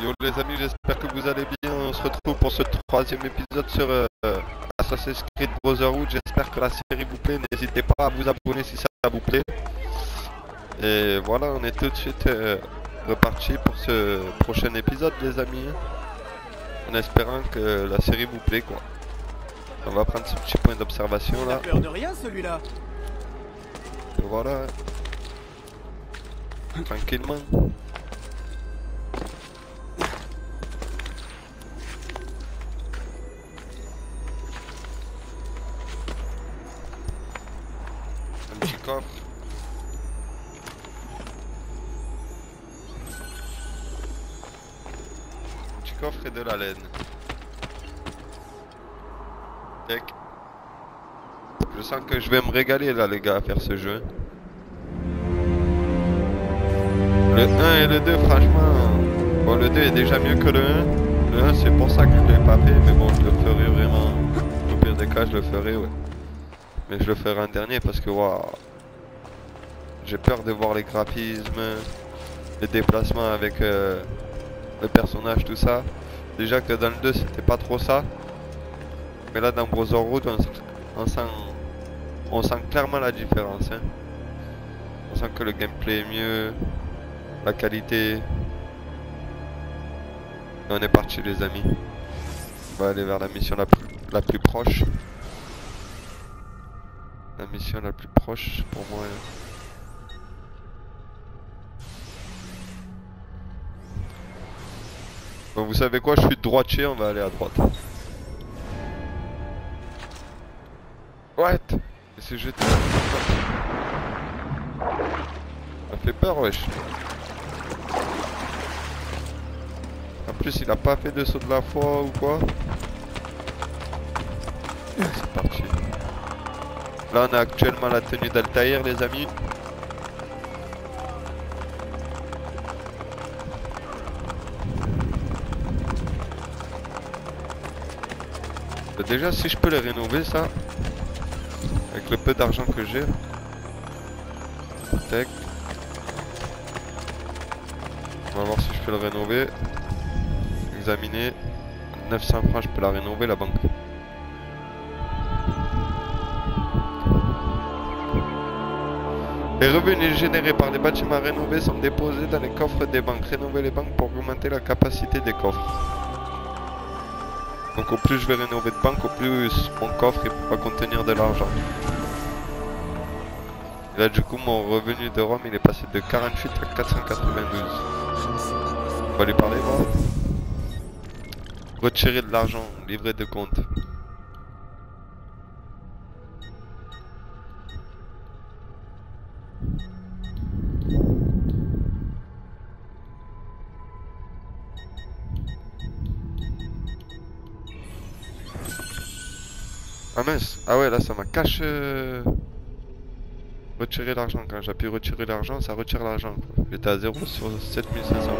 Yo les amis, j'espère que vous allez bien. On se retrouve pour ce troisième épisode sur Assassin's Creed Brotherhood. J'espère que la série vous plaît. N'hésitez pas à vous abonner si ça vous plaît. Et voilà, on est tout de suite reparti pour ce prochain épisode les amis. En espérant que la série vous plaît quoi. On va prendre ce petit point d'observation là. Il a peur de rien celui-là. Et voilà. Tranquillement. Un petit coffre. Un petit coffre et de la laine. Tac. Je sens que je vais me régaler là les gars à faire ce jeu. Le 1 et le 2 franchement. Bon le 2 est déjà mieux que le 1. Le 1 c'est pour ça que je l'ai pas fait mais bon je le ferai vraiment. Au pire des cas je le ferai ouais. Mais je le ferai en dernier parce que waouh. J'ai peur de voir les graphismes, les déplacements avec le personnage, tout ça. Déjà que dans le 2 c'était pas trop ça. Mais là dans Brotherhood on sent clairement la différence. Hein. On sent que le gameplay est mieux, la qualité. Et on est parti les amis. On va aller vers la mission la plus proche. La mission la plus proche pour moi. Bon, vous savez quoi, je suis droitier, on va aller à droite. What? Il s'est jeté. Ça fait peur, wesh. En plus, il a pas fait de saut de la foi ou quoi. C'est parti. Là, on a actuellement la tenue d'Altaïr, les amis. Déjà, si je peux les rénover, ça, avec le peu d'argent que j'ai. Tac. On va voir si je peux le rénover. Examiner. 900 francs, je peux la rénover, la banque. Les revenus générés par les bâtiments rénovés sont déposés dans les coffres des banques. Rénover les banques pour augmenter la capacité des coffres. Donc au plus je vais rénover de banque, au plus mon coffre il pourra contenir de l'argent. Et là du coup mon revenu de Rome il est passé de 48 à 492. On va lui parler moi. Retirer de l'argent, livret de compte. Ah mince, ah ouais là ça m'a caché retirer l'argent. Quand j'appuie retirer l'argent, ça retire l'argent. J'étais à 0 sur 7500 francs.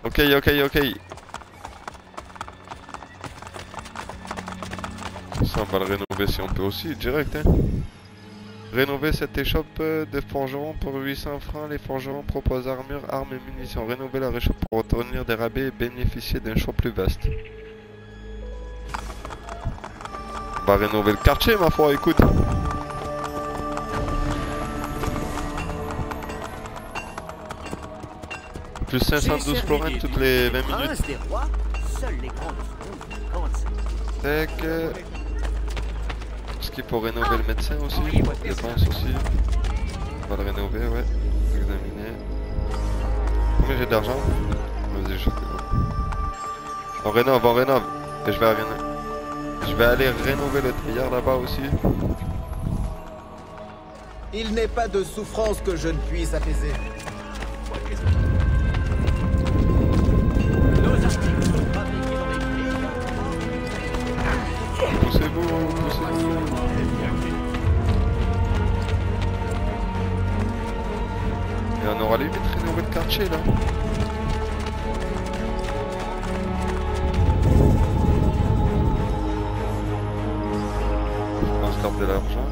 Ok. Ça on va le rénover si on peut aussi, direct hein. Rénover cette échoppe de forgeron pour 800 francs. Les forgerons proposent armure, armes et munitions. Rénover la réchoppe pour obtenir des rabais et bénéficier d'un choix plus vaste. On va rénover le quartier ma foi, écoute. Plus 512 florins toutes les 20 minutes. Tac. Est-ce qu'il faut rénover le médecin aussi? Je pense aussi. On va le rénover, ouais. Examiner. Combien j'ai d'argent? Vas-y, je fais. On rénove. Et je vais aller rénover le triard là-bas aussi. Il n'est pas de souffrance que je ne puisse apaiser. Poussez-vous. Et on aura limite rénové le quartier là. On se garde de l'argent.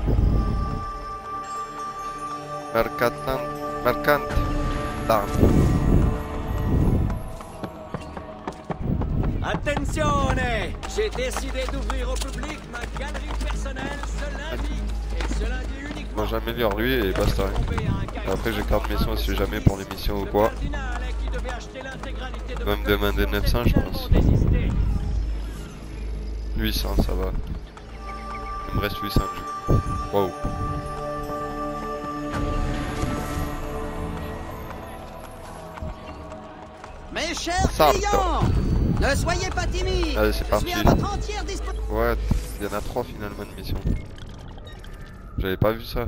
Mercante d'armes. Attenzione! J'ai décidé d'ouvrir au public ma galerie personnelle ce lundi. Et ce lundi uniquement. Moi j'améliore lui et basta. Et après j'ai carte mission si jamais pour les missions ou quoi. Il va me demander 900 je pense. 800 ça va. Il me reste 800 du coup. Wow. Mes chers Salto. clients, ne soyez pas timides. Allez c'est Je parti. suis à votre entière disposition. Ouais, il y en a 3 finalement de missions. J'avais pas vu ça.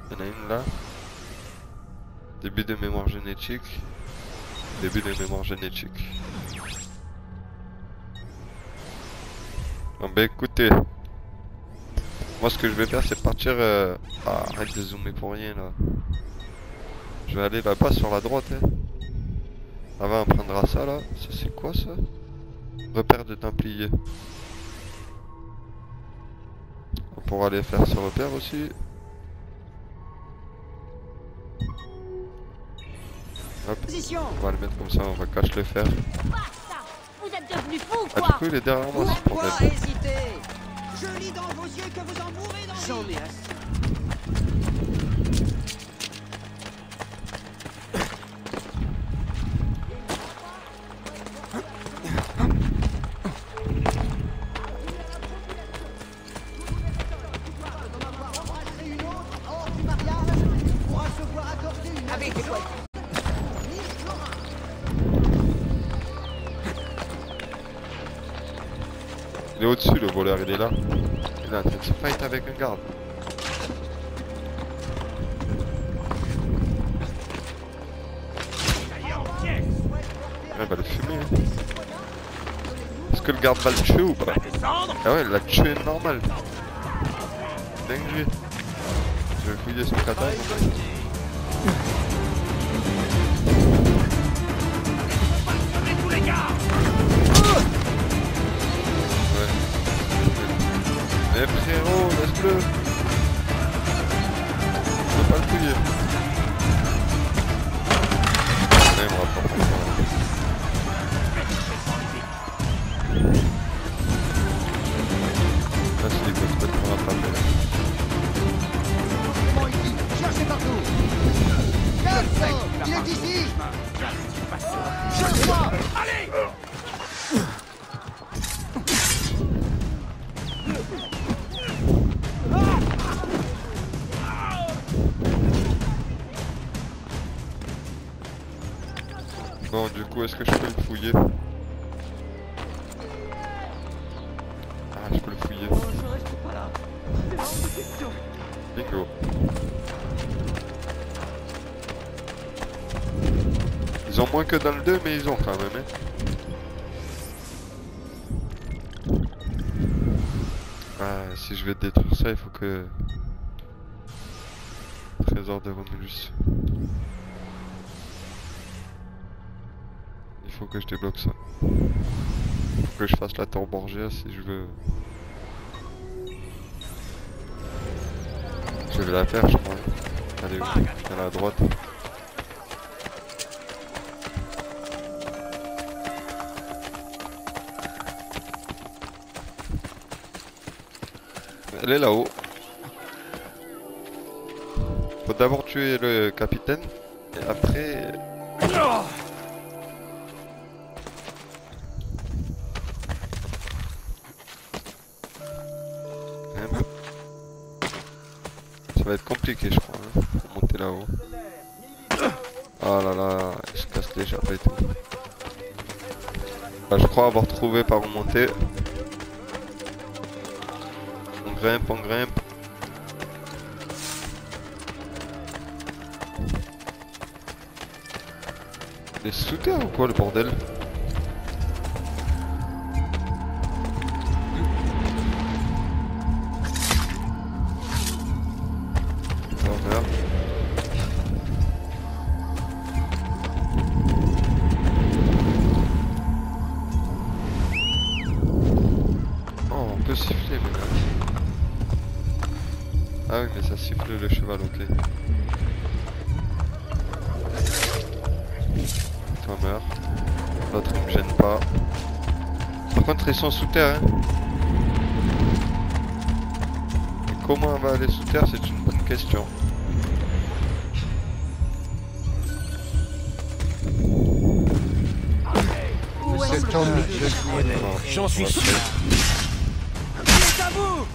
Il y en a une là. Début de mémoire génétique. Début de mémoire génétique. Bon bah écoutez. Moi ce que je vais faire c'est partir... Ah, arrête de zoomer pour rien là. Je vais aller là-bas sur la droite. Hein. Avant on prendra ça là. Ça c'est quoi ça? Repère de Templiers. On pourra aller faire ce repère aussi. Hop. On va le mettre comme ça, on va cacher le fer. Vous êtes devenu fou, Ah quoi! du coup il est derrière moi c'est pour Pourquoi mettre. hésiter? Je lis dans vos yeux que vous en mourrez d'envie. J'en ai assez. Il est au-dessus le voleur, il est là. Il est en train de se fight avec un garde. Il va le fumer. Est-ce que le garde va le tuer ou pas? Ah ouais, il l'a tué normal. Dinguerie. Je vais fouiller son katana. Mais frérot, laisse-le. Je peux pas le fouiller. Ouais, on va pas faire ça. Là, c'est les codes qu'on va pas faire. Cherchez partout. Il est ici. Je le vois. Allez. Bon, du coup, est-ce que je peux le fouiller? Ah, je peux le fouiller. Bingo. Ils ont moins que dans le 2, mais ils ont quand même. Hein. Ah, si je vais détruire ça, il faut que... Trésor de Romulus. Il faut que je débloque ça. Il faut que je fasse la tour Borgia si je veux. Je vais la faire, je crois. Allez, elle est à droite. Elle est là-haut. Faut d'abord tuer le capitaine et après... Ça va être compliqué je crois, hein, pour monter là-haut. Ah là là, il se casse les jambes et tout. Là, je crois avoir trouvé par où monter. On grimpe, on grimpe. Il est sous terre ou quoi le bordel? Oh, on peut siffler maintenant. Ah oui, mais ça siffle le cheval, ok. Toi meurs. L'autre il me gêne pas. Par contre ils sont sous terre hein. Et comment on va aller sous terre, c'est une bonne question. Cet homme, je le connais. J'en suis sûr. C'est à vous.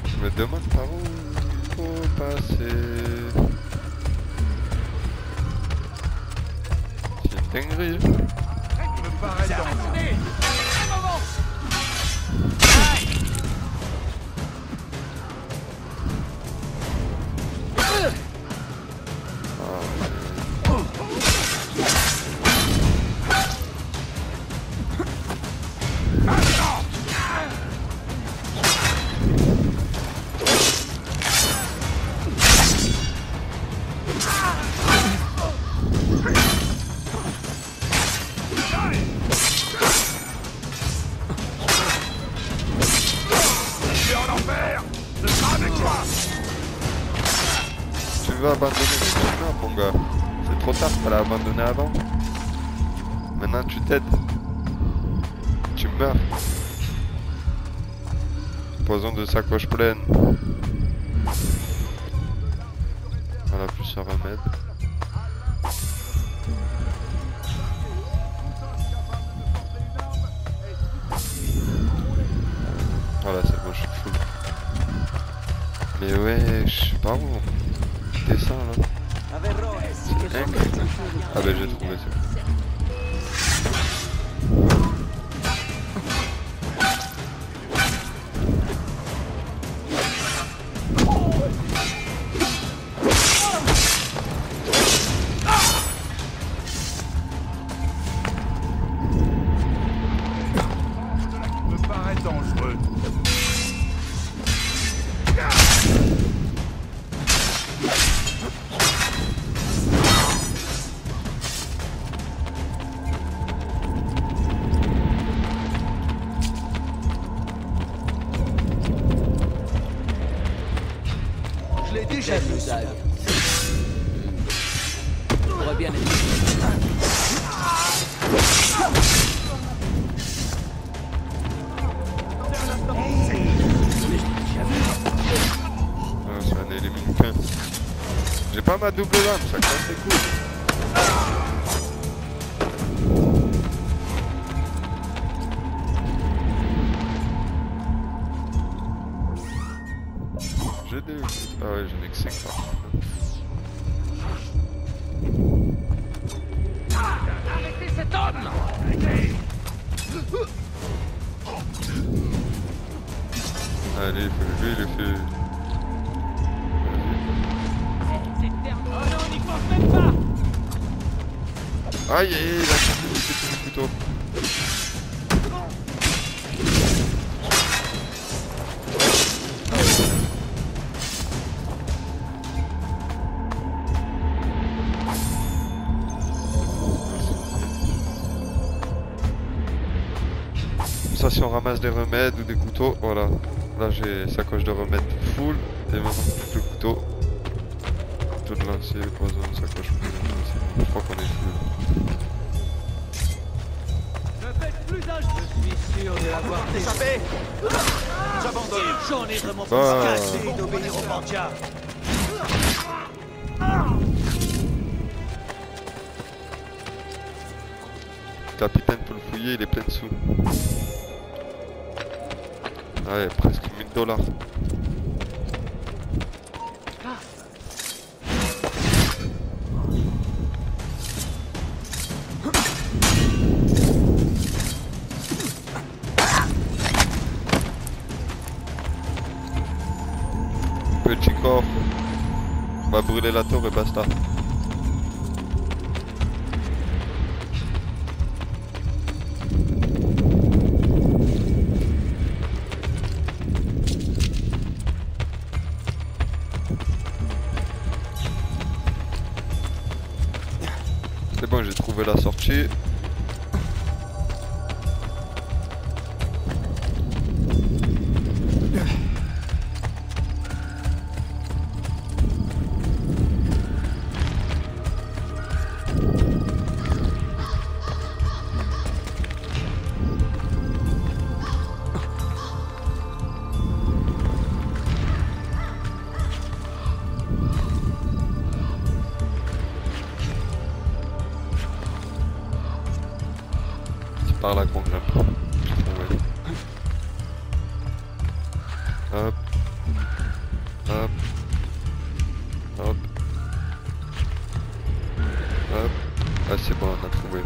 Je me demande par où il faut passer. C'est une dinguerie. Tu veux abandonner maintenant mon gars. C'est trop tard, fallait abandonner avant. Maintenant tu t'aides. Tu meurs. Poison de sacoche pleine. Voilà, plus un remède. Voilà, c'est bon, je suis full. Mais ouais, je sais pas où. Descends là. C'est dingue. Ah ben j'ai trouvé ça. Me paraît dangereux. Je l'ai déjà vu ça. J'aurais bien aimé. Ah, ça en élimine qu'un. J'ai pas ma double lame, ça casse les couilles. J'ai des... Ah ouais, j'en ai que 5 par contre. Arrêtez cet homme. Allez, lui il est fait... C'est terminé. Oh non, n'y pense même pas. Aïe aïe aïe, il a sorti le petit couteau. Ça, si on ramasse des remèdes ou des couteaux, voilà. Là j'ai sacoche de remèdes full et maintenant le couteau. Couteau de lancer, poison, sacoche full. Je crois qu'on est full. Ne faites plus un jeu. Je suis sûr de l'avoir échappé. J'abandonne. J'en ai vraiment Bah. cassé d'obéir au Pantia. Capitaine pour le fouiller, il est plein de sous. Ouais, presque 1000 $. Petit corps. On va brûler la tour et basta. bon, j'ai trouvé la sortie. Par là qu'on grimpe. Ouais. Hop. Hop. Hop. Hop. Ah c'est bon, on a trouvé.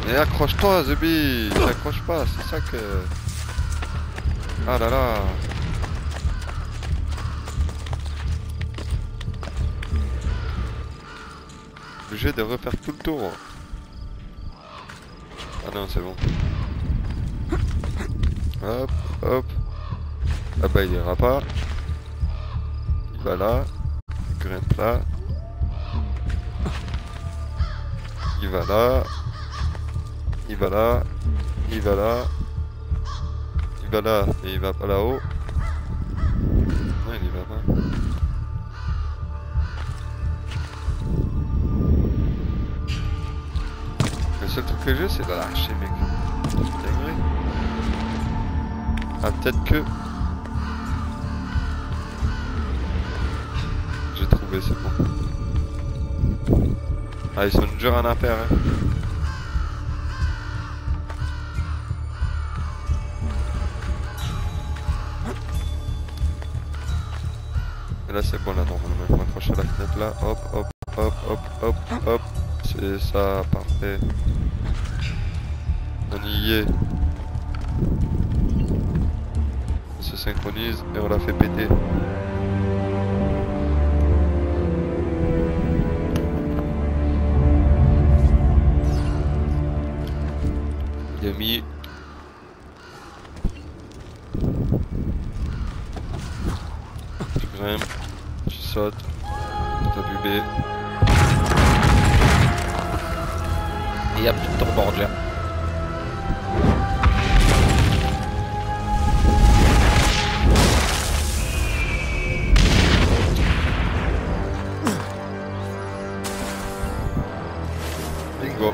Et accroche-toi, Zubi! T'accroches pas, c'est ça que... Ah là là! Obligé de refaire tout le tour. Ah non, c'est bon. Hop, hop. Ah bah il ira pas. Il va là. Il grimpe là. Il va là. Il va là. Il va là. Il va là. Et il va pas là-haut. Non, il y va pas. Le seul truc que j'ai, c'est de lâcher, mec. C'est dingue. Ah, peut-être que... J'ai trouvé, c'est bon. Ah, ils sont durs en affaire, hein. Et là, c'est bon, là, normalement. Je m'accroche à la fenêtre, là. Hop, hop, hop, hop, hop, hop. C'est ça, parfait. On y est. On se synchronise et on la fait péter. Demi. Tu grimpes, tu sautes, tu as bubé. Et il y a plus de turboard là. Bingo.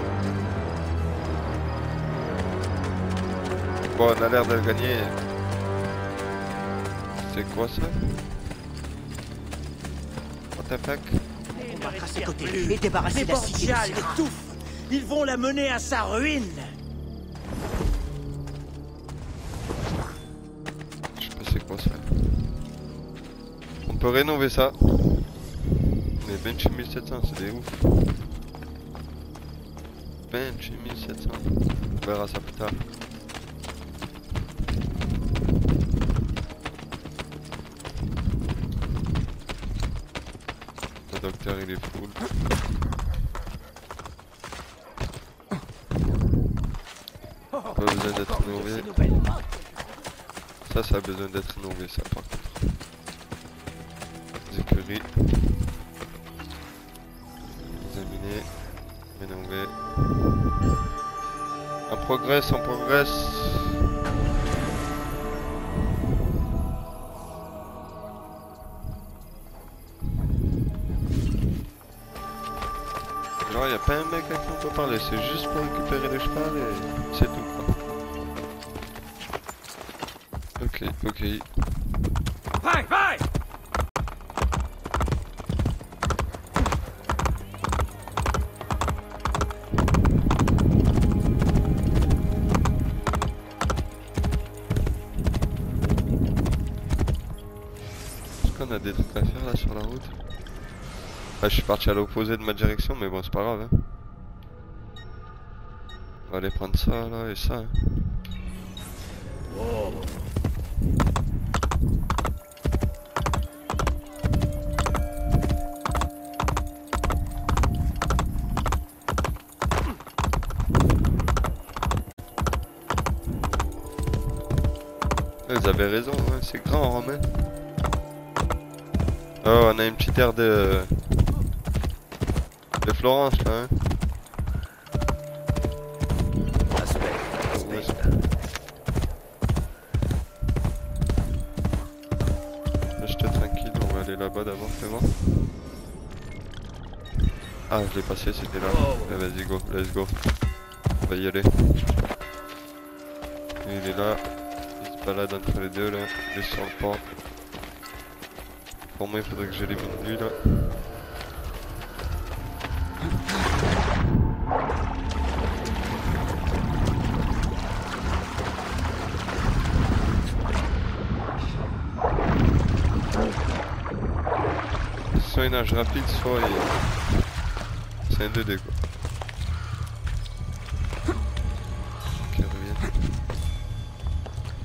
Bon, on a l'air de le gagner. C'est quoi ça? What the fuck? On va tracer côté lui et débarrasser la cité de ses rats. Ils vont la mener à sa ruine. Je sais pas c'est quoi ça. On peut rénover ça. Mais bench 1700, c'est des ouf. Bench 1700. On verra ça plus tard. Le docteur il est full. Pas besoin d'être rénové. Ça a besoin d'être rénové ça par contre. Les écuries. Examiner. Rénover. On progresse, on progresse. Genre y a pas un mec à qui on peut parler, c'est juste pour récupérer les chevals et c'est tout quoi. Ok, ok. Vai, vai! Est-ce qu'on on a des trucs à faire là sur la route. Ah, je suis parti à l'opposé de ma direction, mais bon, c'est pas grave. Hein. On va aller prendre ça là et ça. Hein. Oh. Vous avez raison, hein, c'est grand Romain. Oh, on a une petite aire de Florence là. Hein. Reste tranquille, on va aller là-bas d'abord, fais voir. Ah, je l'ai passé, c'était là. Allez, vas-y, go, let's go. On va y aller. Il est là. Il se balade entre les deux là. Il est sur le pont. Pour moi, il faudrait que j'élimine lui là. Soit il nage rapide, soit il... c'est un 2D quoi. Ok, revient.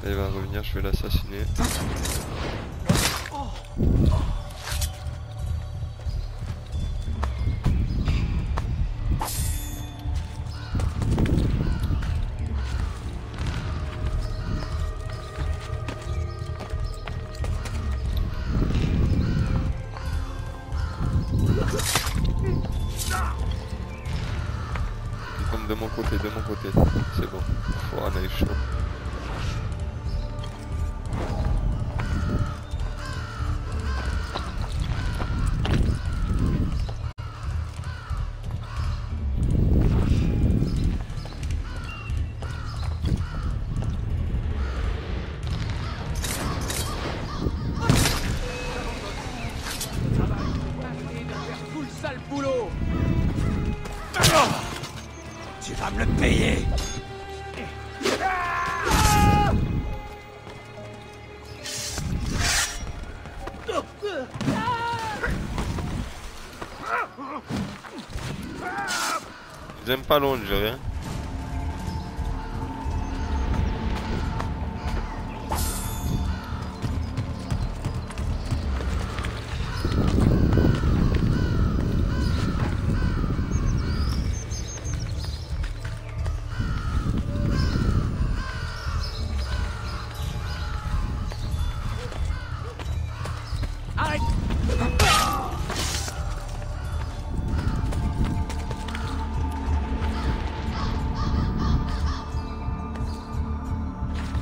Là, il va revenir, je vais l'assassiner. De mon côté, c'est bon, faut un œil chaud. Tout le sale boulot. Tu vas me le payer. J'aime pas l'ongé, hein. Arrête.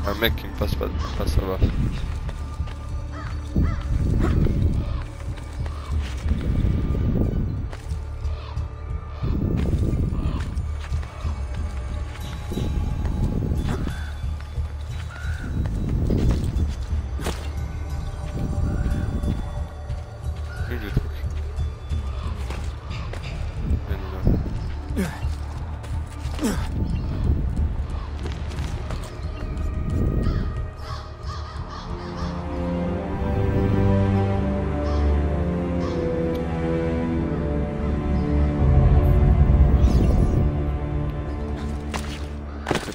Un mec qui me passe pas, ça va. Plus le truc.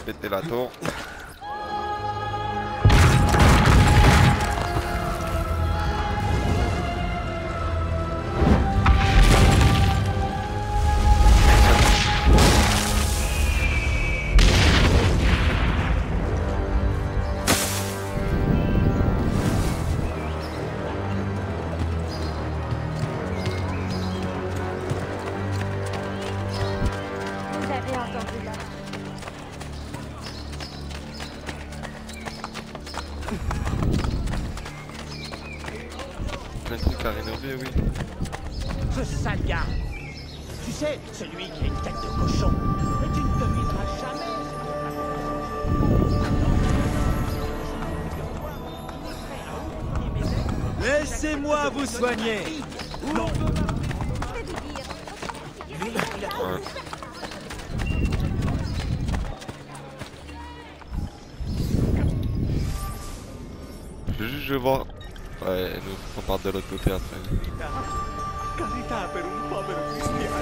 Péter la tour. Vous avez entendu là. Un truc à rénover, oui. Ce sale gars. Tu sais, celui qui a une tête de cochon. Mais tu ne devineras jamais. Laissez-moi vous soigner. Non. Ouais. Je vais juste voir. Ouais, et nous, on part de l'autre côté après. Carità per un povero cristiano.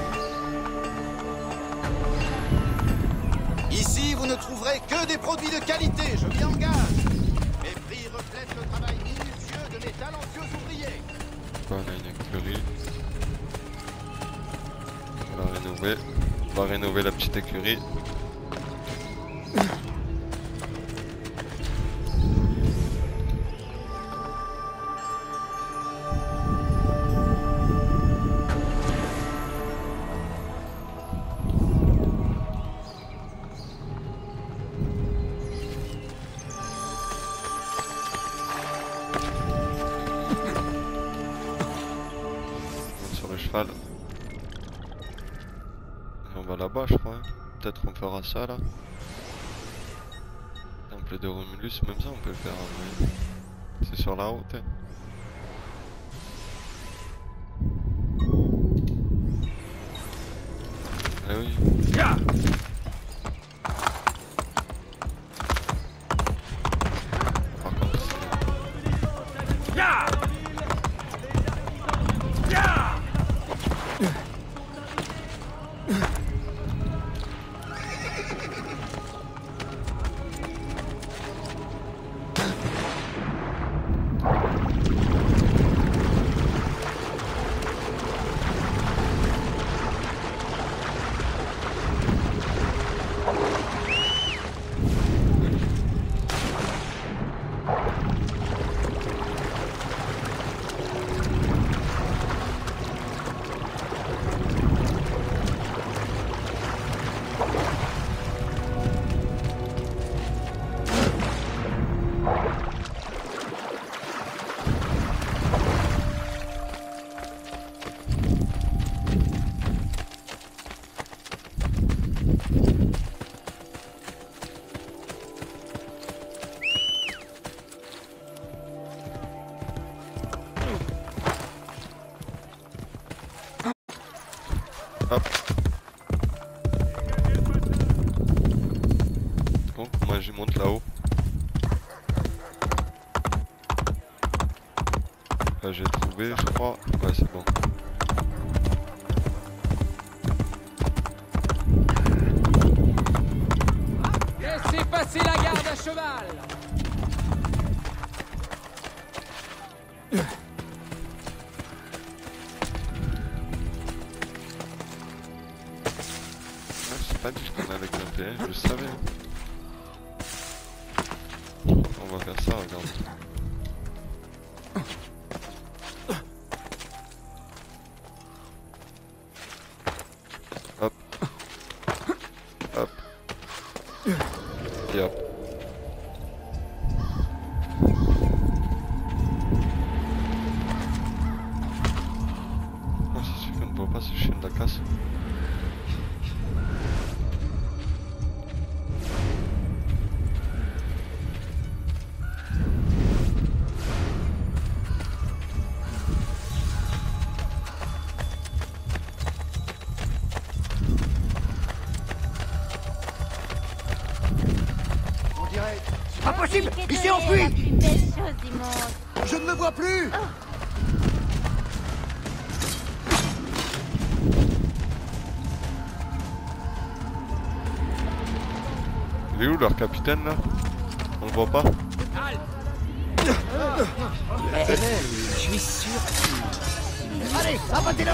Ici, vous ne trouverez que des produits de qualité, je m'y engage. Mes prix reflètent le travail minutieux de mes talentueux ouvriers. On a une écurie. On va rénover la petite écurie. Sur le cheval. Et on va là-bas, je crois. Hein. Peut-être qu'on fera ça là. Temple de Romulus, même ça on peut le faire. Mais... c'est sur la route. Hein. Eh oui. Par contre, hop. Bon, moi je monte là-haut. Là j'ai trouvé, je crois. Ouais, c'est bon. Laissez passer la garde à cheval. C'est pas dit qu'on allait grimper, je le savais. On va faire ça, regarde. Hop. Hop. Et hop. Oh, c'est sûr qu'on ne voit pas ce chien de la casse. Pas possible, il s'est La enfui. plus belle chose du monde. Je ne le vois plus. Il est où leur capitaine là? On le voit pas? Je suis sûr. Allez, abattez-le.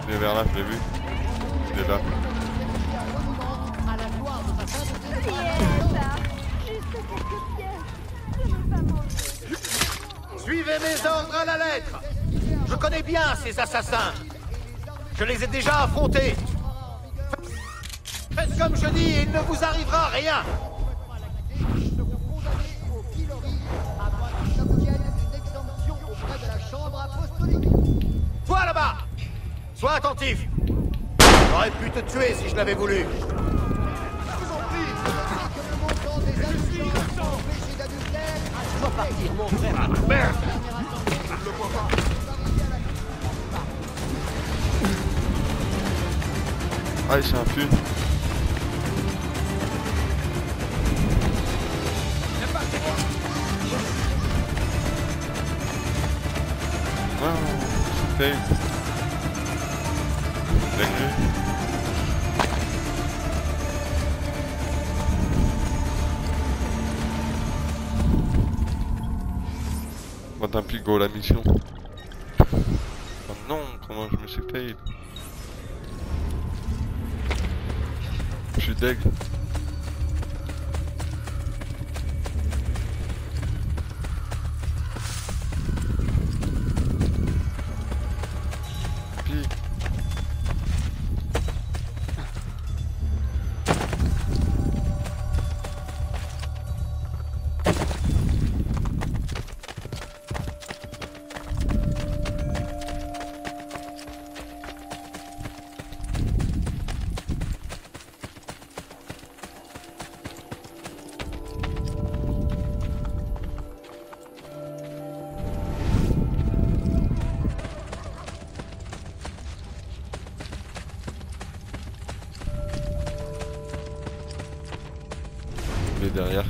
Il est vers là, je l'ai vu. Il est là. Juste quelques pièces. Je veux pas manger. Suivez mes ordres à la lettre. Je connais bien ces assassins. Je les ai déjà affrontés. Faites comme je dis et il ne vous arrivera rien. Toi là-bas, sois attentif. J'aurais pu te tuer si je l'avais voulu. Je dois partir, mon frère. Merde. Ah, c'est un fût. Ah, c'est fait. Bien vu. Bon, tant pis, go la mission. Oh non, comment je me suis fail. Je suis deg. Puis. Derrière.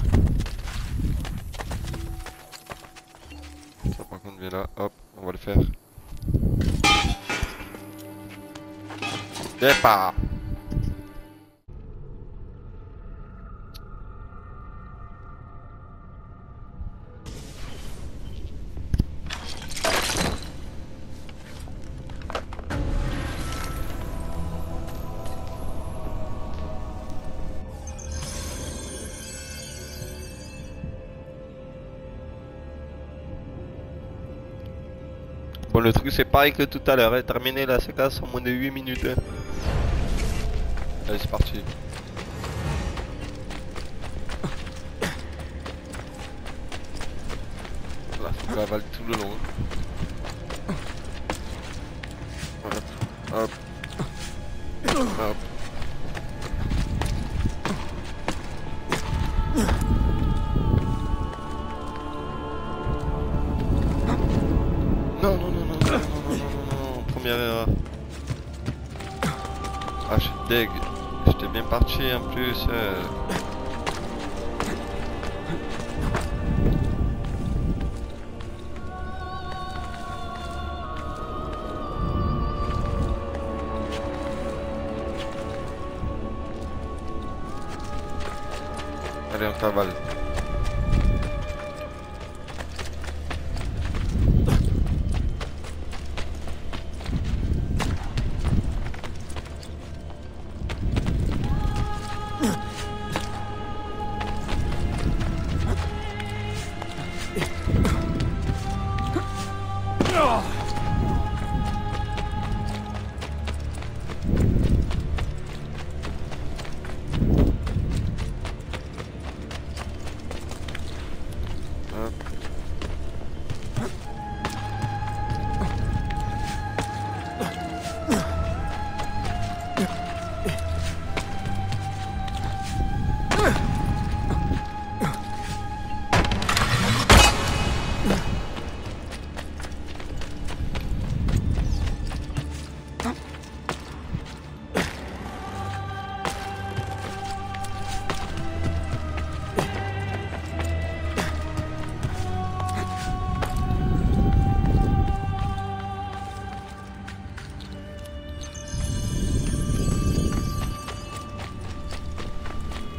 Ça par contre vient là, hop, on va le faire. Départ. Bon, le truc c'est pareil que tout à l'heure, hein. Terminer la séquence en moins de 8 minutes. Hein. Allez, c'est parti. Là, faut qu'on avale tout le long. Hein. Voilà. Hop. Hop. Non, non, non, non, non, non, non, non, non, non, première erreur. Ah, je suis deg. J'étais bien parti en plus. Allez, on t'avale.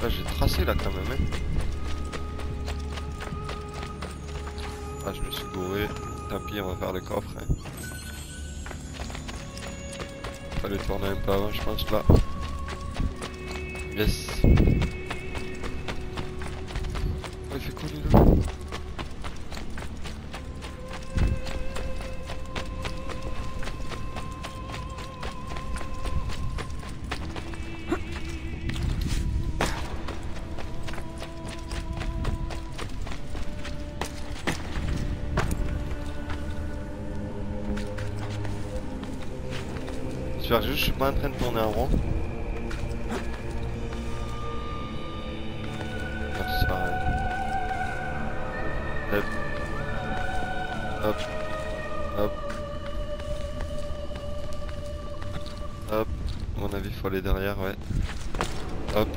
J'ai tracé là quand même. Hein. Ah, je me suis gouré. Tant pis, on va faire le coffre. Hein. Fallait tourner un peu avant, je pense là. Yes. Oh, il fait quoi lui là? J'espère juste que je suis pas en train de tourner en rond. Non, ça sert à rien. Hop. Hop. Hop. Hop. mon avis, faut aller derrière, ouais. Hop.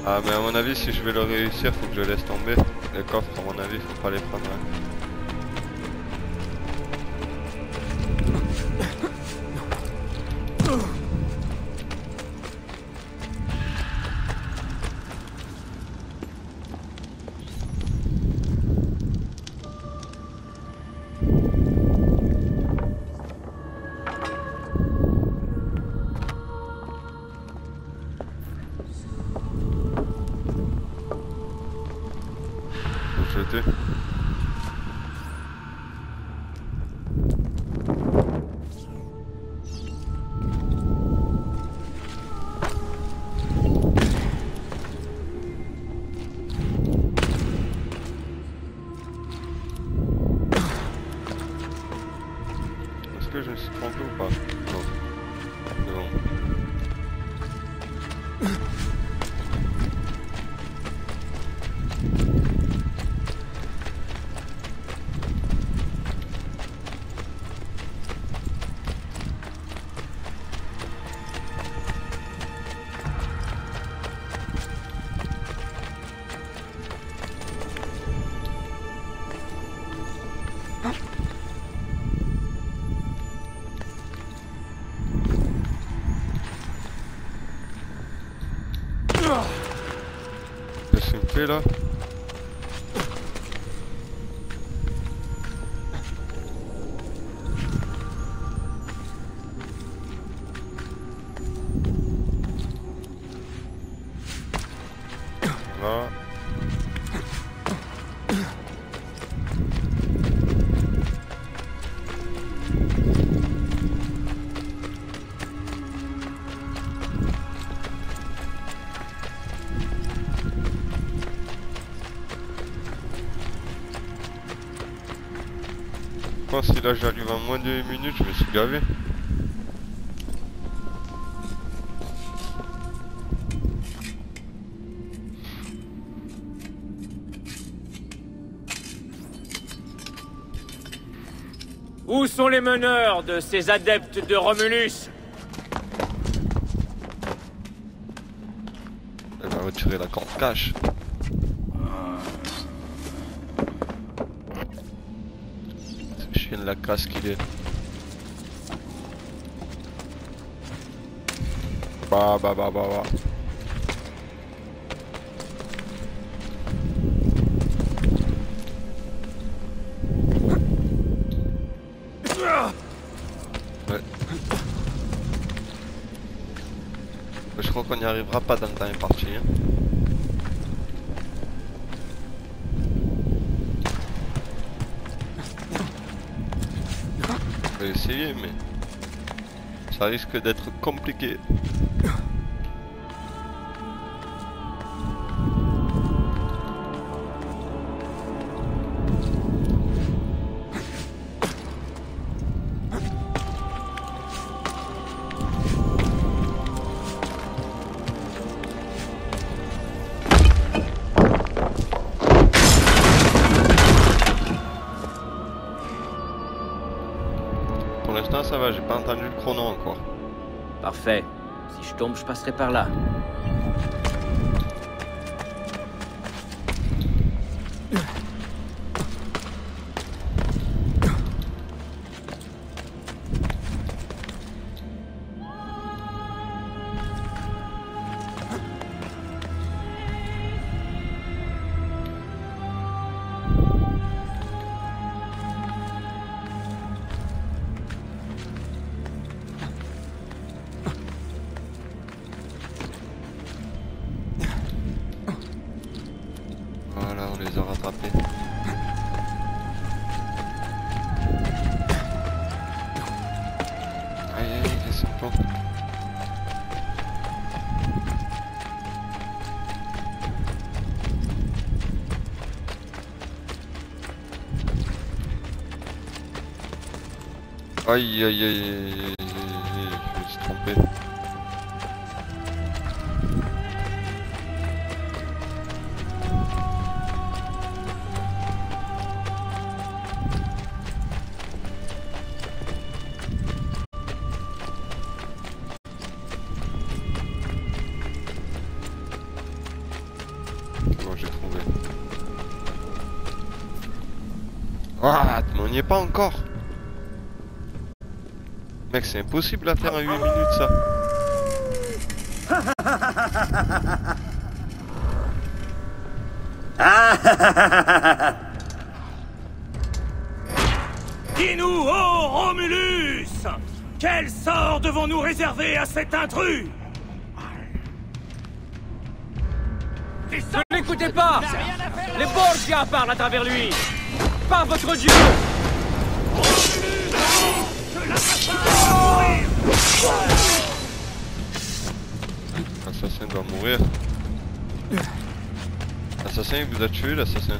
Ah, mais à mon avis, si je vais le réussir, faut que je laisse tomber. Les coffres, à mon avis, faut pas les prendre. Hein. Faut le jeter. Est-ce que je me suis trompé ou pas? Non. C'est bon. Qu'est-ce qu'il me fait là? Là. Je pense que si là j'arrive en moins de 1 minute, je me suis gavé. Où sont les meneurs de ces adeptes de Romulus? Elle va retirer la corde cache. Ce chien de la casse qu'il est. Bah. Ouais. Je crois qu'on n'y arrivera pas dans le temps imparti. Hein. On peut essayer, mais ça risque d'être compliqué. Pour l'instant ça va, j'ai pas entendu le chrono encore. Parfait. Si je tombe, je passerai par là. Voilà, on les a rattrapés. Aïe, laisse le plan. Aïe, je me suis trompé. C'est bon, j'ai trouvé. Ah, mais on n'y est pas encore. Mec, c'est impossible à faire en 8 minutes ça. Dis-nous, ô Romulus! Quel sort devons-nous réserver à cet intrus? Ne l'écoutez pas! Les Borgia parlent à travers lui! Par votre dieu! L'assassin doit mourir. L'assassin, il vous a tué, l'assassin.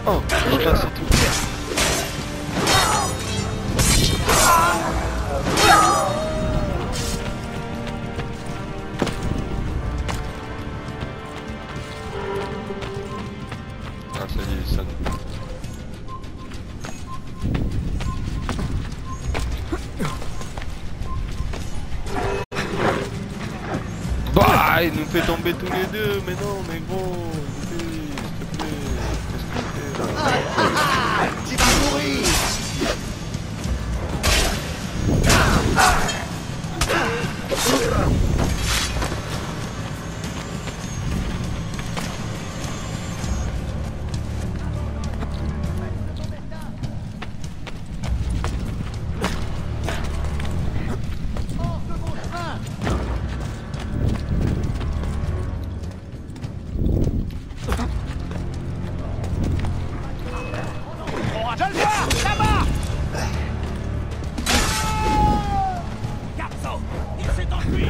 Oh, là c'est tout. Ah, ça y est, ça. Bah, il nous fait tomber tous les deux, mais non, mais gros, s'il te plaît, qu'est-ce que tu fais là? Tu vas mourir! Je le vois! Là-bas! Capso! Il s'est enfui!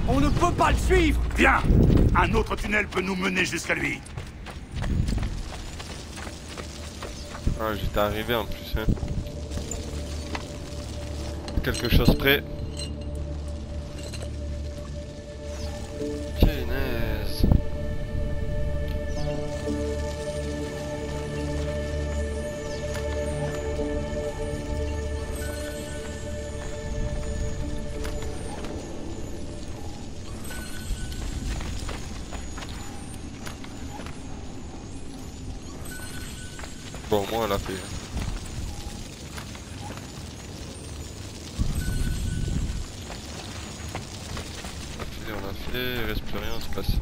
On ne peut pas le suivre! Viens! Un autre tunnel peut nous mener jusqu'à lui. Ah, j'étais arrivé en plus, hein. Quelque chose près. Punaise. Bon, moi, elle a fait. On a fait, il reste plus rien, on se passe.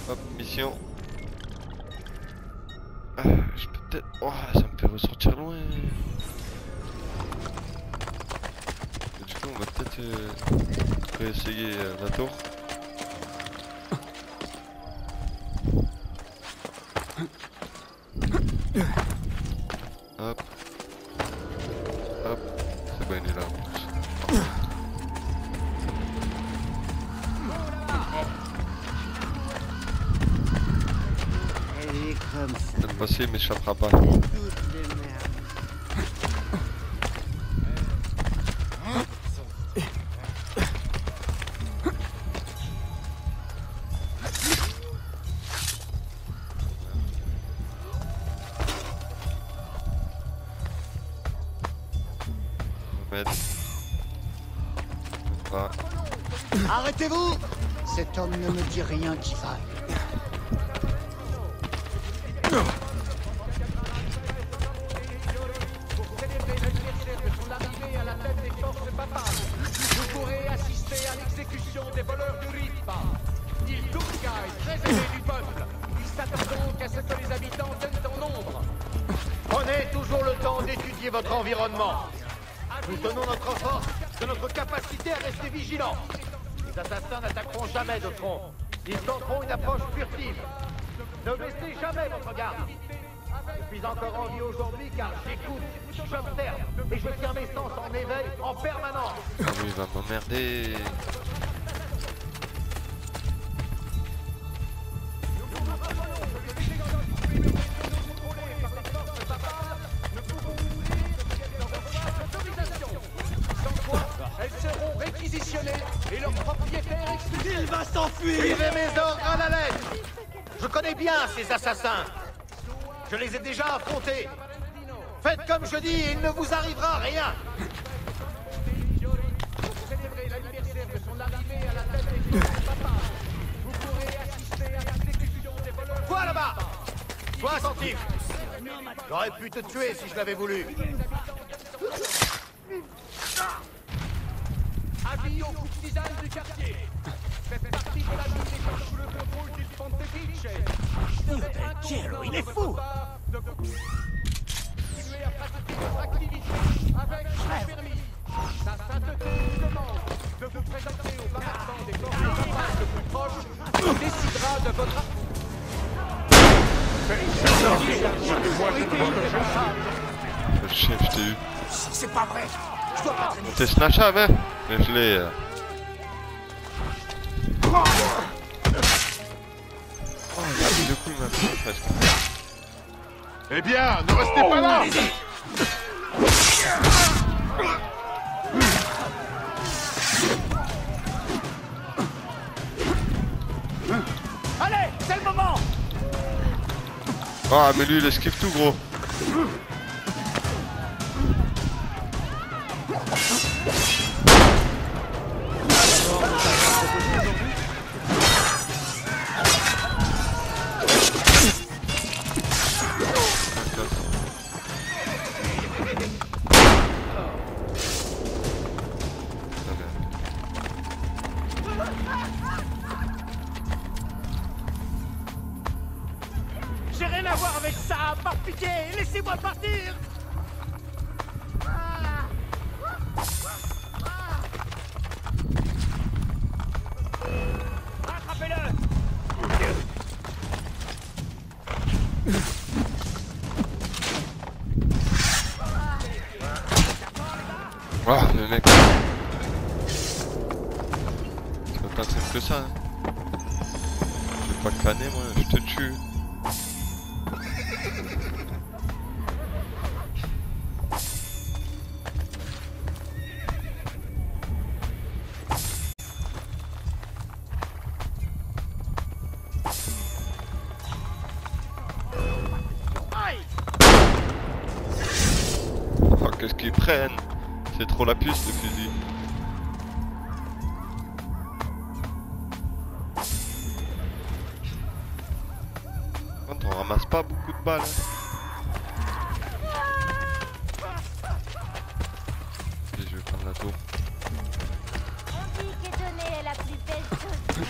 Hop, mission. Ah, je peux peut-être... Oh, ça me fait ressortir loin. Et du coup, on va peut-être réessayer la tour. Hop. Hop. C'est bon, il est là. Cette fois-ci, il m'échappera pas. Arrêtez-vous! Cet homme ne me dit rien qui vaille. Vous pourrez assister à l'exécution des voleurs de riz. très aimé du peuple. Il s'attend donc à ce que les habitants viennent en nombre. Prenez toujours le temps d'étudier votre environnement. Nous tenons notre force de notre capacité à rester vigilants. Les assassins n'attaqueront jamais de front. Ils tenteront une approche furtive. Ne baissez jamais votre garde. Je suis encore en vie aujourd'hui car j'écoute, j'observe et je tiens mes sens en éveil en permanence. Ah oui, il va m'emmerder. Elles seront réquisitionnées et leurs propriétaires expulsés. Il va s'enfuir! Suivez mes ordres à la lettre. Je connais bien ces assassins. Je les ai déjà affrontés. Faites comme je dis et il ne vous arrivera rien. Pour célébrer l'anniversaire de son arrivée à la tête des papa, vous pourrez assister à l'exécution des voleurs. Toi là-bas! Toi attentif! J'aurais pu te tuer si je l'avais voulu. Avis aux courtisanes du quartier. Faites partie de la ville des sous le contrôle du Pontefice. Jero, il est fou! Continuez à pratiquer votre activité avec le permis. Sa sainteté vous demande de vous présenter au commandant des forces de campagne le plus proche qui décidera de votre... Le chef, je t'ai eu. C'est pas vrai. Je dois pas traîner. T'es snatchable, hein? Mais je l'ai. Oh, il a mis le coup, il m'a pris presque. Eh bien, ne restez pas là! Allez, c'est le moment. Ah, mais lui, il esquive tout, gros. J'ai rien à voir avec ça, par pitié, laissez-moi partir. Attrapez-le. Ah, le mec. C'est pas simple que ça. Hein. Je vais pas te canner, moi, je te tue. Oh, qu'est-ce qu'ils prennent? C'est trop la puce, le fusil. Quand on ramasse pas beaucoup de balles. Et je vais prendre la tour. On dit qu'étonner est la plus belle chose du monde.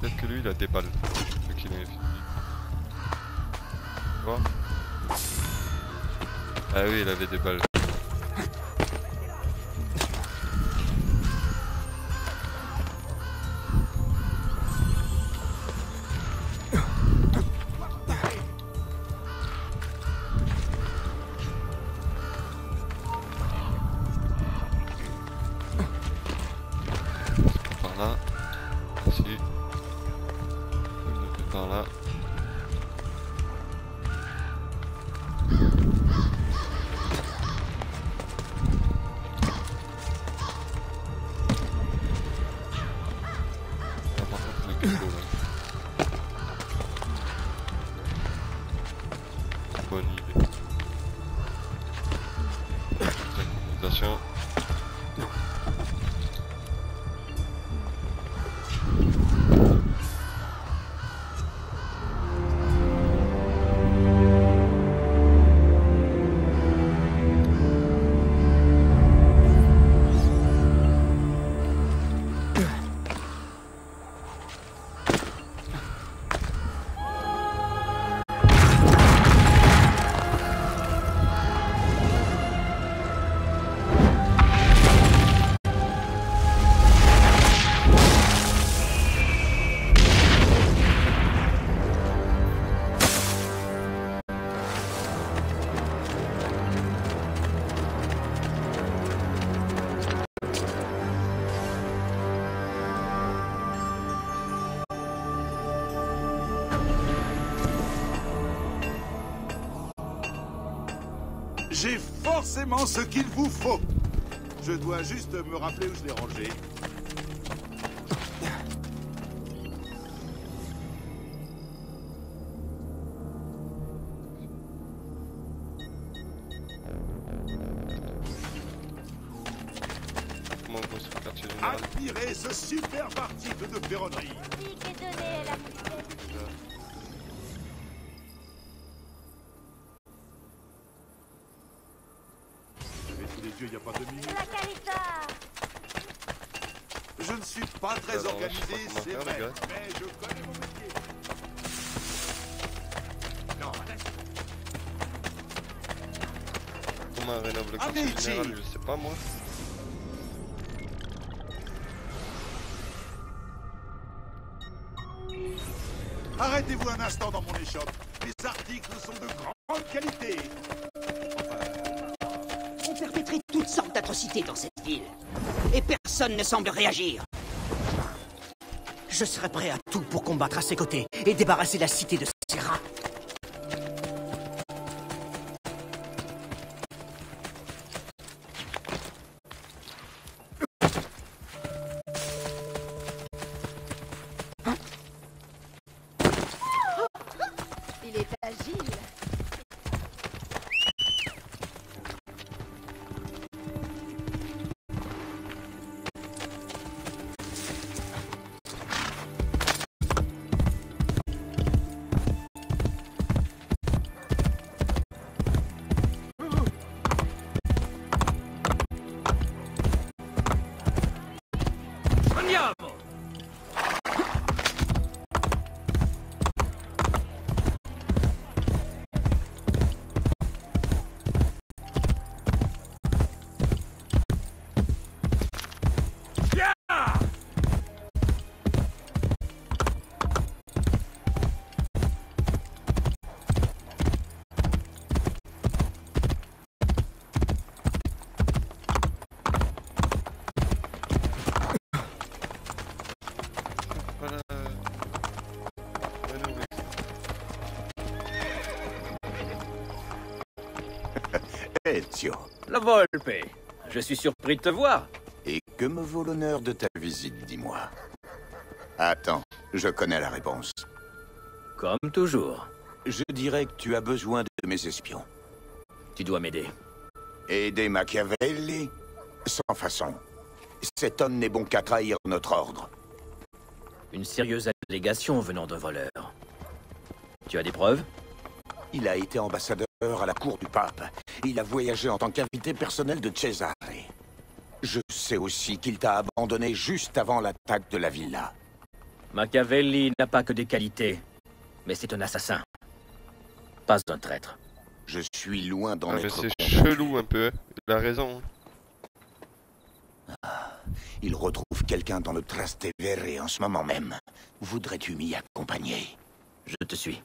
Peut-être que lui il a des balles. Vu qu'il est fini. Tu vois? Ah oui, il avait des balles. Par là. Ici. Par là. Là, par contre, le gecko, là. Bonne idée. Synchronisation. J'ai forcément ce qu'il vous faut. Je dois juste me rappeler où je l'ai rangé. Comment on voit sur le quartier général? Admirez ce superbe article de ferronnerie. Musique et données est la plus belle. J'avais sous les yeux il n'y a pas 2 minutes. La Carita. Je ne suis pas très Alors, organisé, je sais pas comment c'est faire, vrai, les gars. mais je connais mon métier. Non, Comment on rénove le Ah, quartier mais général? si. Je sais pas moi. arrêtez-vous un instant dans mon échoppe. Les articles sont de grande qualité. On perpétrait toutes sortes d'atrocités dans cette ville. Et personne ne semble réagir. Je serais prêt à tout pour combattre à ses côtés et débarrasser la cité de ces rats. Il est agile. Andiamo! Voilà. Rénover. Ezio, La Volpe. Je suis surpris de te voir. et que me vaut l'honneur de ta visite, dis-moi? Attends, je connais la réponse. Comme toujours. Je dirais que tu as besoin de mes espions. Tu dois m'aider. Aider Machiavelli? Sans façon. Cet homme n'est bon qu'à trahir notre ordre. Une sérieuse allégation venant d'un voleur. Tu as des preuves? Il a été ambassadeur à la cour du pape. Il a voyagé en tant qu'invité personnel de Cesare. Je sais aussi qu'il t'a abandonné juste avant l'attaque de la villa. Machiavelli n'a pas que des qualités, mais c'est un assassin. Pas un traître. Je suis loin d'en Ah, mais être c'est convaincu. chelou un peu. Il a raison. Il retrouve quelqu'un dans le Trastevere en ce moment même. Voudrais-tu m'y accompagner? Je te suis.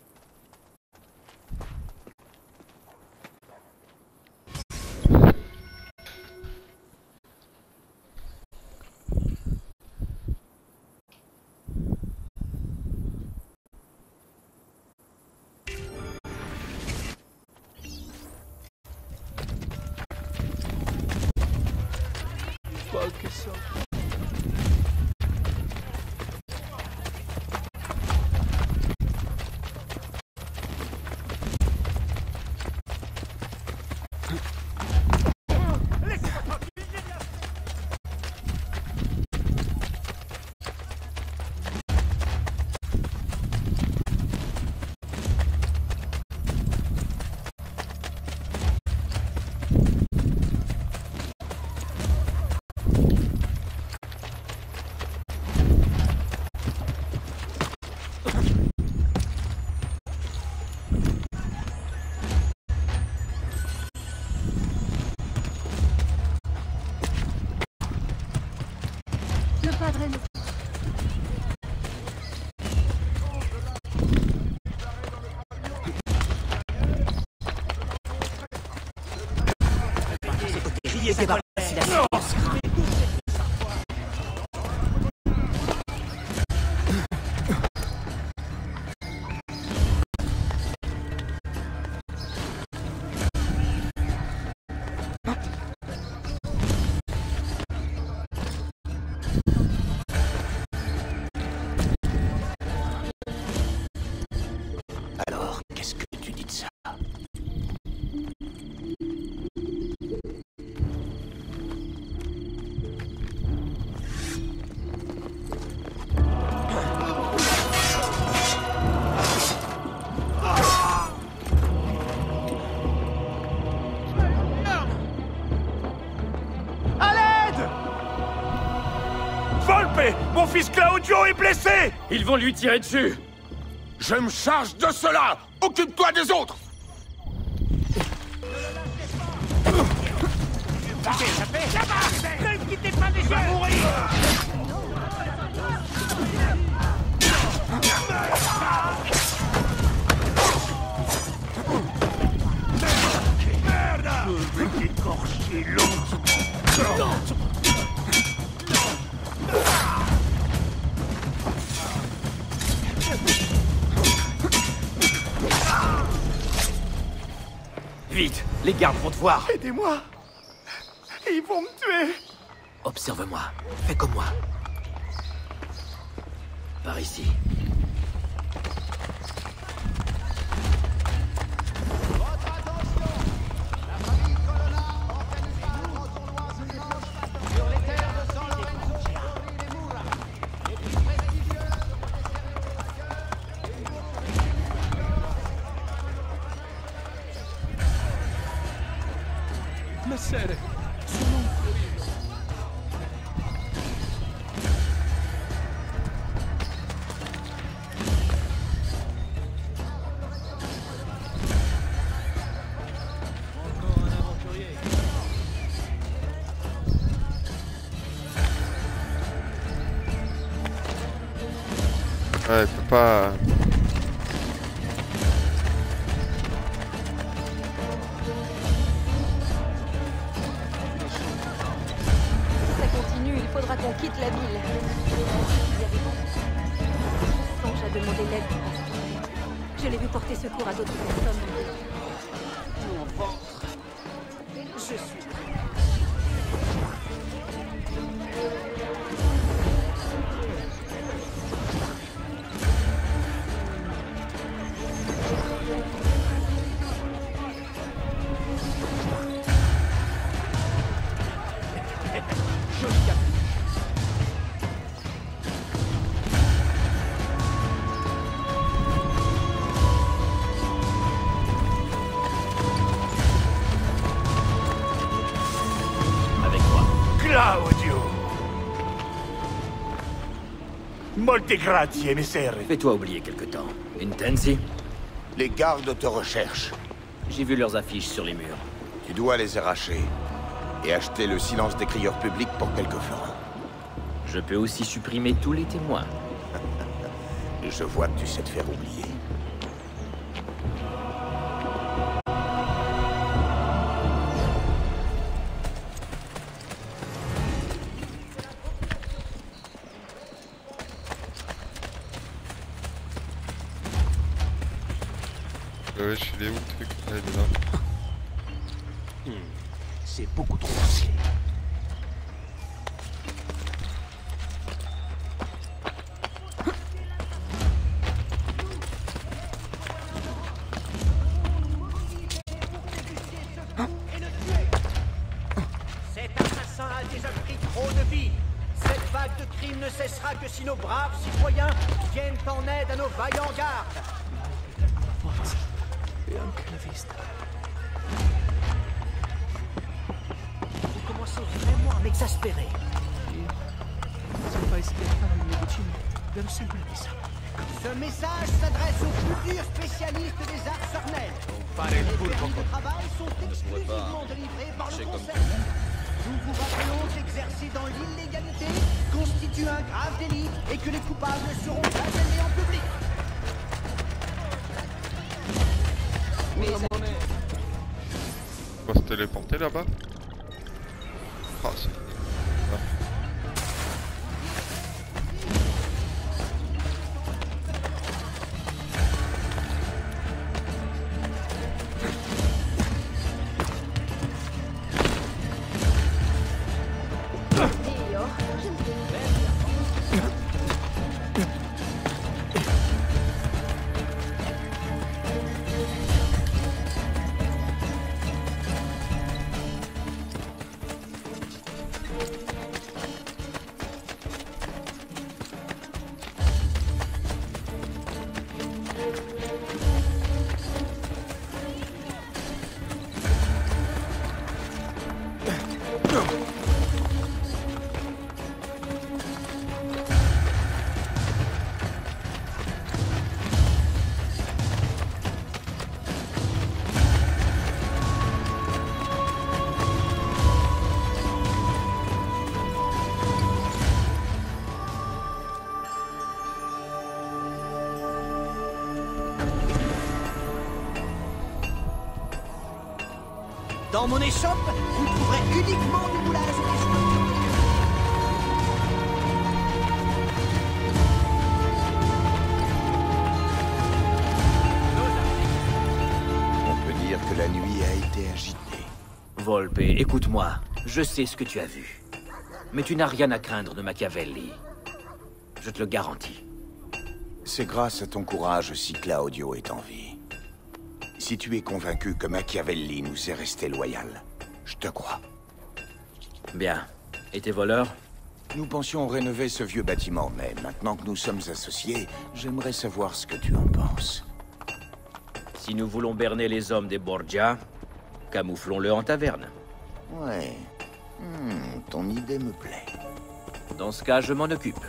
Le padre nous... Débarrasser la cité de ces rats. tué! Mon fils Claudio est blessé! Ils vont lui tirer dessus. Je me charge de cela! Occupe-toi des autres! Ne quittez pas les jeux! Vite, les gardes vont te voir. Aidez-moi! Ils vont me tuer! Observe-moi. Fais comme moi. Par ici. Sur les terres de San Lorenzo et les Mura, les plus prestigieux Messere, Ouais, c'est pas... Ça continue, il faudra qu'on quitte la ville. Songe à demander l'aide du pasteur. Je l'ai vu porter secours à d'autres personnes. Mon ventre. Je suis prêt. Claudio! Molte grazie, messere. Fais-toi oublier quelque temps. Intensi? Les gardes te recherchent. J'ai vu leurs affiches sur les murs. Tu dois les arracher. Et acheter le silence des crieurs publics pour quelques florins. Je peux aussi supprimer tous les témoins. Je vois que tu sais te faire oublier. Ouais, je l'ai où le truc? Ah, il est là. C'est beaucoup trop ancien. Cet assassin a déjà pris trop de vies. Cette vague de crimes ne cessera que si nos braves citoyens viennent en aide à nos vaillants gardes. forza e anche la vista. Vous commencez vraiment à m'exaspérer. Se fai schiattare il mio vicino, devo sempre chissà. Ce message s'adresse aux futurs spécialistes des arts sornels. Les permis de travail sont exclusivement délivrés par le Conseil. Nous vous rappelons qu'exercer dans l'illégalité constitue un grave délit et que les coupables seront flagellés en public. On va se téléporter là-bas. Ah, c'est... Ah. Dans mon échoppe, vous trouverez uniquement du moulage et des sculptures. On peut dire que la nuit a été agitée. Volpe, écoute-moi. Je sais ce que tu as vu. Mais tu n'as rien à craindre de Machiavelli. Je te le garantis. C'est grâce à ton courage si Claudio est en vie. Si tu es convaincu que Machiavelli nous est resté loyal, je te crois. Bien. Et tes voleurs? Nous pensions rénover ce vieux bâtiment, mais maintenant que nous sommes associés, j'aimerais savoir ce que tu en penses. Si nous voulons berner les hommes des Borgia, camouflons-le en taverne. Ouais. Ton idée me plaît. Dans ce cas, je m'en occupe.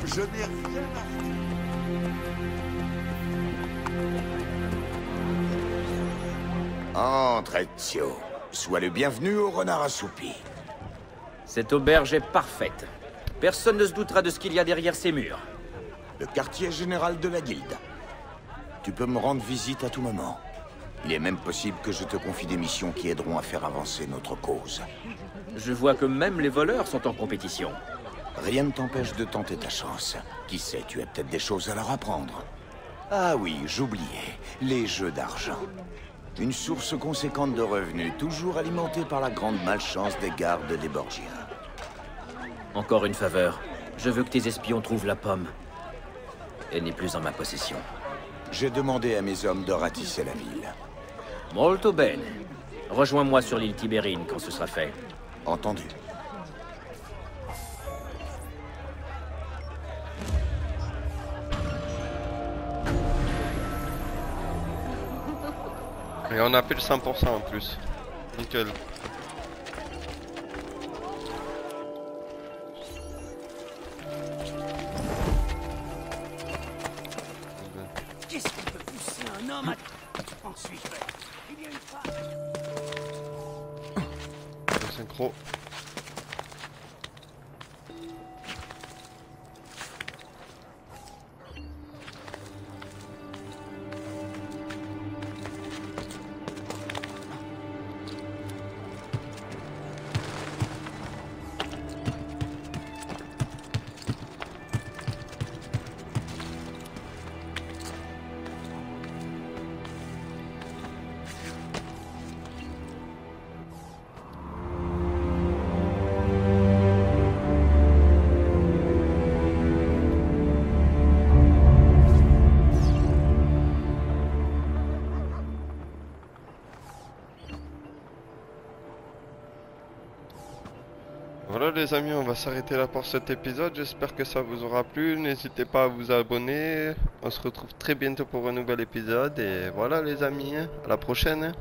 Je n'ai rien à Entre, Ezio. Sois le bienvenu au Renard Assoupi. Cette auberge est parfaite. Personne ne se doutera de ce qu'il y a derrière ces murs. Le quartier général de la Guilde. Tu peux me rendre visite à tout moment. Il est même possible que je te confie des missions qui aideront à faire avancer notre cause. Je vois que même les voleurs sont en compétition. Rien ne t'empêche de tenter ta chance. Qui sait, tu as peut-être des choses à leur apprendre. Ah oui, j'oubliais, les jeux d'argent. Une source conséquente de revenus, toujours alimentée par la grande malchance des gardes des Borgia. Encore une faveur. Je veux que tes espions trouvent la pomme. Elle n'est plus en ma possession. J'ai demandé à mes hommes de ratisser la ville. Molto bene. Rejoins-moi sur l'île Tibérine quand ce sera fait. Entendu. Et on a fait le 100% en plus. Nickel. Qu'est-ce qui peut pousser un homme à... Ensuite, il y a une femme. Le synchro. Voilà les amis, on va s'arrêter là pour cet épisode, j'espère que ça vous aura plu, n'hésitez pas à vous abonner, on se retrouve très bientôt pour un nouvel épisode, et voilà les amis, à la prochaine.